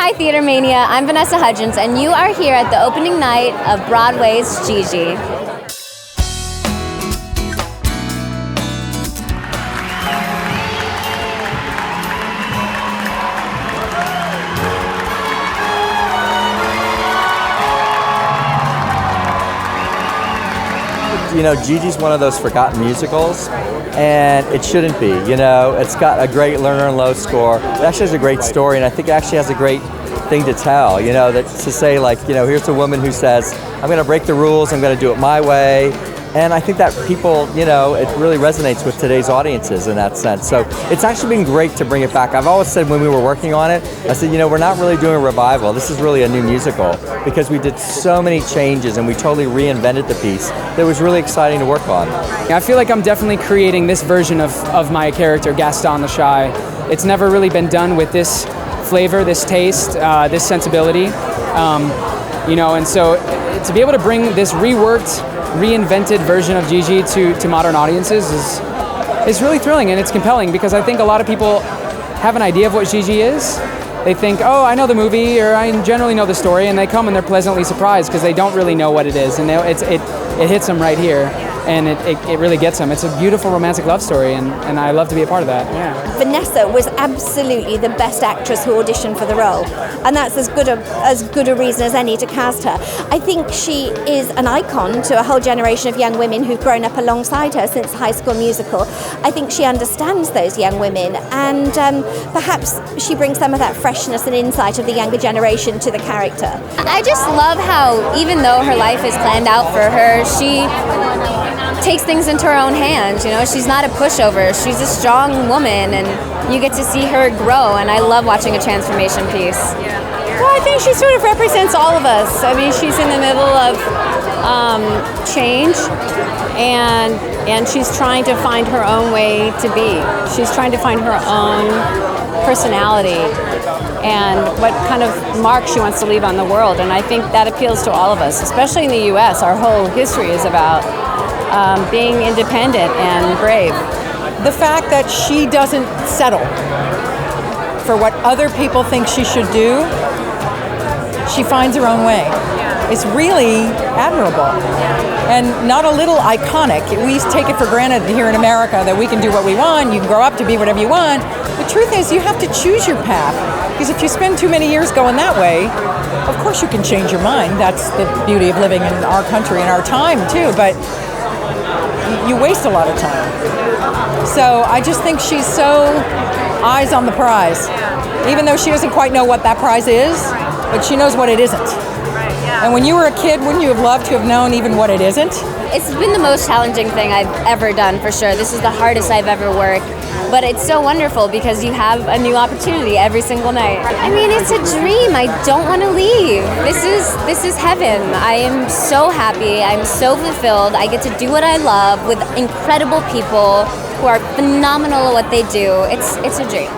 Hi, TheaterMania. I'm Vanessa Hudgens, and you are here at the opening night of Broadway's Gigi. You know, Gigi's one of those forgotten musicals, and it shouldn't be. You know, it's got a great Lerner and Loewe score. It actually has a great story, and I think it actually has a great thing to tell. You know, that to say, like, you know, here's a woman who says, I'm going to break the rules, I'm going to do it my way. And I think that people, you know, it really resonates with today's audiences in that sense. So it's actually been great to bring it back. I've always said when we were working on it, I said, you know, we're not really doing a revival. This is really a new musical because we did so many changes and we totally reinvented the piece that was really exciting to work on. I feel like I'm definitely creating this version of my character, Gaston Lachaille. It's never really been done with this flavor, this taste, this sensibility. You know, and so to be able to bring this reworked, reinvented version of Gigi to modern audiences is really thrilling, and it's compelling because I think a lot of people have an idea of what Gigi is. They think, oh, I know the movie, or I generally know the story, and they come and they're pleasantly surprised because they don't really know what it is, and it hits them right here, and it really gets them. It's a beautiful romantic love story, and I love to be a part of that. Yeah. Vanessa was absolutely the best actress who auditioned for the role, and that's as good a reason as any to cast her. I think she is an icon to a whole generation of young women who've grown up alongside her since High School Musical. I think she understands those young women, and perhaps she brings some of that freshness and insight of the younger generation to the character. I just love how, even though her life is planned out for her, she takes things into her own hands. You know, she's not a pushover. She's a strong woman, and you get to see her grow, and I love watching a transformation piece. Well, I think she sort of represents all of us. I mean, she's in the middle of change, and she's trying to find her own way to be. She's trying to find her own personality and what kind of mark she wants to leave on the world, and I think that appeals to all of us, especially in the U.S. Our whole history is about being independent and brave. The fact that she doesn't settle for what other people think she should do, she finds her own way. It's really admirable and not a little iconic. We take it for granted here in America that we can do what we want, you can grow up to be whatever you want. The truth is you have to choose your path, because if you spend too many years going that way, of course you can change your mind. That's the beauty of living in our country and our time too, but you waste a lot of time. So I just think she's so eyes on the prize, even though she doesn't quite know what that prize is, but she knows what it isn't. And when you were a kid, wouldn't you have loved to have known even what it isn't? It's been the most challenging thing I've ever done, for sure. This is the hardest I've ever worked. But it's so wonderful because you have a new opportunity every single night. I mean, it's a dream. I don't want to leave. This is heaven. I am so happy. I'm so fulfilled. I get to do what I love with incredible people who are phenomenal at what they do. It's a dream.